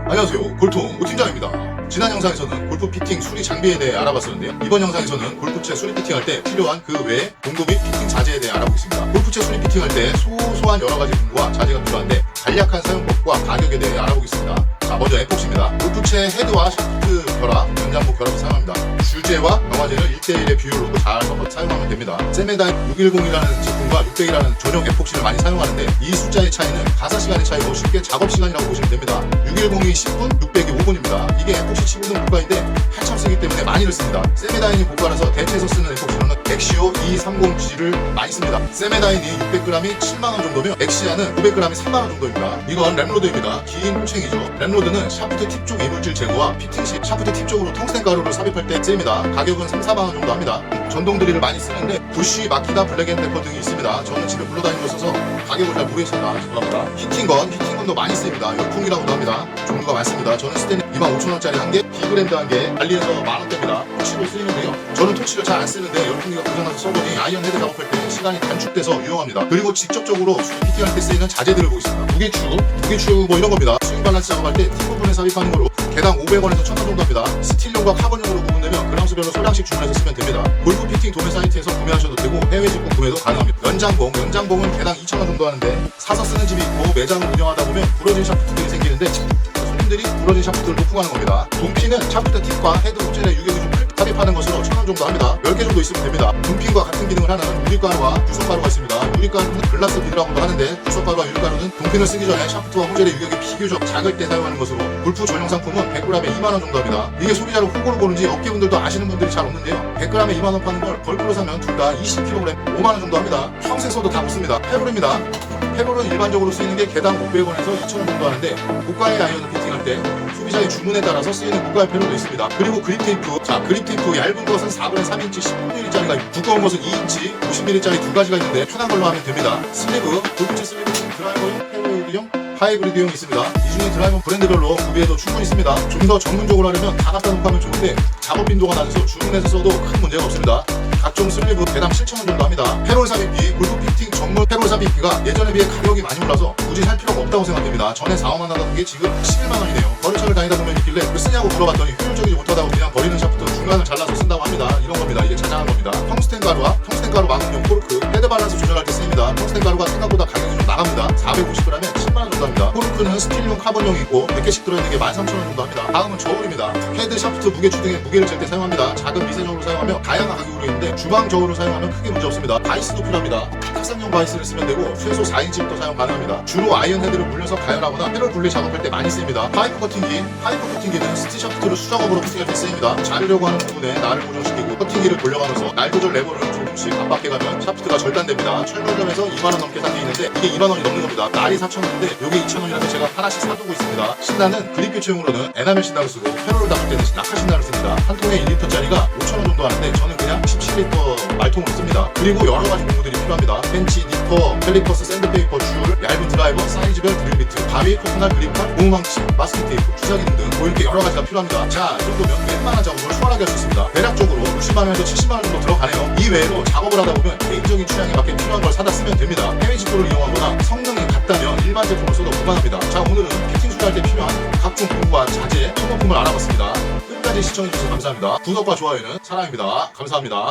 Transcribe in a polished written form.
안녕하세요, 골통 오팀장입니다. 지난 영상에서는 골프 피팅 수리 장비에 대해 알아봤었는데요. 이번 영상에서는 골프채 수리 피팅할 때 필요한 그 외 공구 및 피팅 자재에 대해 알아보겠습니다. 골프채 수리 피팅할 때 소소한 여러가지 공구와 자재가 필요한데 간략한 사용법과 가격에 대해 알아보겠습니다. 자, 먼저 에폭시입니다. 골프채 헤드와 샤프트 결합, 연장목 결합을 사용합니다. 주제와 경화제를 1대1의 비율로 잘 섞어 사용하면 됩니다. 세메다인 610이라는 제품과 600이라는 전용 에폭시를 많이 사용하는데 이 숫자의 차이는 가사 시간의 차이로 쉽게 작업 시간이라고 보시면 됩니다. 610이 10분, 600이 5분입니다. 이게 에폭시 치부등 고가인데 한참 쓰기 때문에 많이를 씁니다. 세메다인이 고가라서 대체해서 쓰는 에폭시로는 엑시오 230G를 많이 씁니다. 세메다인이 600g이 7만원 정도면 엑시아는 500g이 3만원 정도입니다. 이건 램로드입니다. 긴 호챙이죠. 램로드는 샤프트 팁 쪽 이물질 제거와 피팅 시 샤프트 팁 쪽으로 텅스텐 가루를 삽입할 때 쓰입니다. 가격은 3, 4만원 정도 합니다. 전동 드릴을 많이 쓰는데 부쉬, 마키다, 블랙앤데퍼 등이 있습니다. 저는 집에 불러다니고 있어서 가격을 잘 모르겠습니다. 죄송합니다. 히팅건도 많이 쓰입니다. 열풍이라고도 합니다. 종류가 많습니다. 저는 쓸 때는 25,000원짜리 한 개, 비그랜드 한 개, 알리에서 만원대입니다. 토치로 쓰이는데요. 저는 토치를 잘 안 쓰는데 열풍기가 고장나서 써보니 아이언 헤드 작업할 때 시간이 단축돼서 유용합니다. 그리고 직접적으로 수리 피팅할 때 쓰이는 자재들을 보겠습니다. 무게추 뭐 이런 겁니다. 스윙 밸런스 작업할 때 팁 부분에 삽입하는 걸로 개당 500원에서 1,000원 정도 합니다. 스틸용과 카본용으로 구분되면 그람수별로 소량씩 주문해서 쓰면 됩니다. 골프 피팅 도매 사이트에서 구매하셔도 되고 해외 직구 구매도 가능합니다. 연장봉은 개당 2,000원 정도 하는데 사서 쓰는 집이 있고 매장을 운영하다 보면 부러진 샤프트들이 생기는데 손님들이 부러진 샤프트를 놓고가는 겁니다. 동피는 샤프트 팁과 헤드 호젤에 유격이 좀 삽입하는 것으로 1,000원 정도 합니다. 10개 정도 있으면 됩니다. 동핀과 같은 기능을 하는 유리가루와 유속가루가 있습니다. 유리가루는 글라스 비드라고도 하는데 유속가루와 유리가루는 동핀을 쓰기 전에 샤프트와 호젤의 유격이 비교적 작을 때 사용하는 것으로 골프 전용 상품은 100g에 2만원 정도 합니다. 이게 소비자로 호구를 보는지 업계분들도 아시는 분들이 잘 없는데요. 100g에 2만원 파는 걸 벌크로 사면 둘 다 20kg 5만원 정도 합니다. 평생 써도 다 붙습니다. 페블입니다. 페블은 일반적으로 쓰이는 게 개당 500원에서 2,000원 정도 하는데 고가의 아이언을 피팅할 때 소비자의 주문에 따라서 쓰이는 고가의 페블도 있습니다. 그리고 그립 테이프. 자, 그립 테이프 얇은 것은 4분의 3인치 19mm짜리가 있고 두꺼운 것은 2인치 50mm짜리 두 가지가 있는데 편한 걸로 하면 됩니다. 슬리브, 골프채 슬리브, 드라이버용, 페어웨이드용, 하이브리드용이 있습니다. 이 중에 드라이버 브랜드별로 구비해도 충분히 있습니다. 좀 더 전문적으로 하려면 다 갖다 놓고 하면 좋은데 작업 빈도가 낮아서 주문해서 써도 큰 문제가 없습니다. 각종 슬리브 개당 7,000원 정도 합니다. 페롤 삽입비, 골프 피팅 전문 페롤 삽입비가 예전에 비해 가격이 많이 올라서 굳이 살 필요가 없다고 생각됩니다. 전에 4, 5만 원 하던 게 지금 11만원이네요. 거래처를 다니다 보면 있길래 왜 쓰냐고 물어봤더니 효율적이지 못하다고 그냥 버리는 샤프트 중간을 잘라서 쓴다고 합니다. 이런 겁니다. 이게 자잘한 겁니다. 텅스텐 가루와 텅스텐 가루 막음용 코르크, 헤드 밸런스 조절할 때 쓰입니다. 텅스텐 가루가 생각보다 가격이 좀 나갑니다. 450g에 10만원 정도 합니다. 코르크는 스틸용 카본용이 있고 100개씩 들어있는 게 13,000원 정도 합니다. 다음은 저울입니다. 헤드, 샤프트, 무게추 등의 무게를 잴 때 사용합니다. 작은 미세 저울을 사용하며 다양한 가격으로 있는데 주방 저울을 사용하면 크게 문제 없습니다. 바이스도 필요합니다. 탁상용 바이스를 쓰면 되고 최소 4인치부터 사용 가능합니다. 주로 아이언 헤드를 물려서 가열하거나 페럴 분리 작업할 때 많이 쓰입니다. 파이프 커팅기는 스티 샤프트를 수작업으로 커팅할 때 쓰입니다. 자르려고 하는 부분에 날을 고정시키고 커팅기를 돌려가면서 날 조절 레버를 조금씩 압박해가면 샤프트가 절단됩니다. 철물점에서 2만원 넘게 산 게 있는데 이게 2만원이 넘는 겁니다. 날이 4,000원인데 이게 2,000원이라서 제가 하나씩 사두고 있습니다. 신나는 그립 교체용으로는 에나멜 신나를 쓰고 페럴을 담을 때는 낙하 신나를 씁니다. 한 통에 1리터짜리가 5,000원 정도 하는데 저는 그냥 17리터 말통으로 씁니다. 그리고 여러가지 공구들이 필요합니다. 펜치, 니퍼, 캘리퍼스, 샌드페이퍼, 줄, 얇은 드라이버, 사이즈별 드릴 비트, 가위, 코코넛 그립판, 고무망치, 마스킹 테이프, 주사기 등등 뭐 이렇게 여러가지가 필요합니다. 자, 이 정도면 웬만한 작업을 수월하게 할 수 있습니다. 대략적으로 60만원에서 70만원 정도 들어가네요. 이 외에도 작업을 하다 보면 개인적인 취향에 맞게 필요한 걸 사다 쓰면 됩니다. 해외 직구를 이용하거나 성능이 같다면 일반 제품을 써도 무관합니다. 자, 오늘은 피팅 수리할 때 필요한 각종 공구와 자재, 소모품을 알아봤습니다. 끝까지 시청해주셔서 감사합니다. 구독과 좋아요는 사랑입니다. 감사합니다.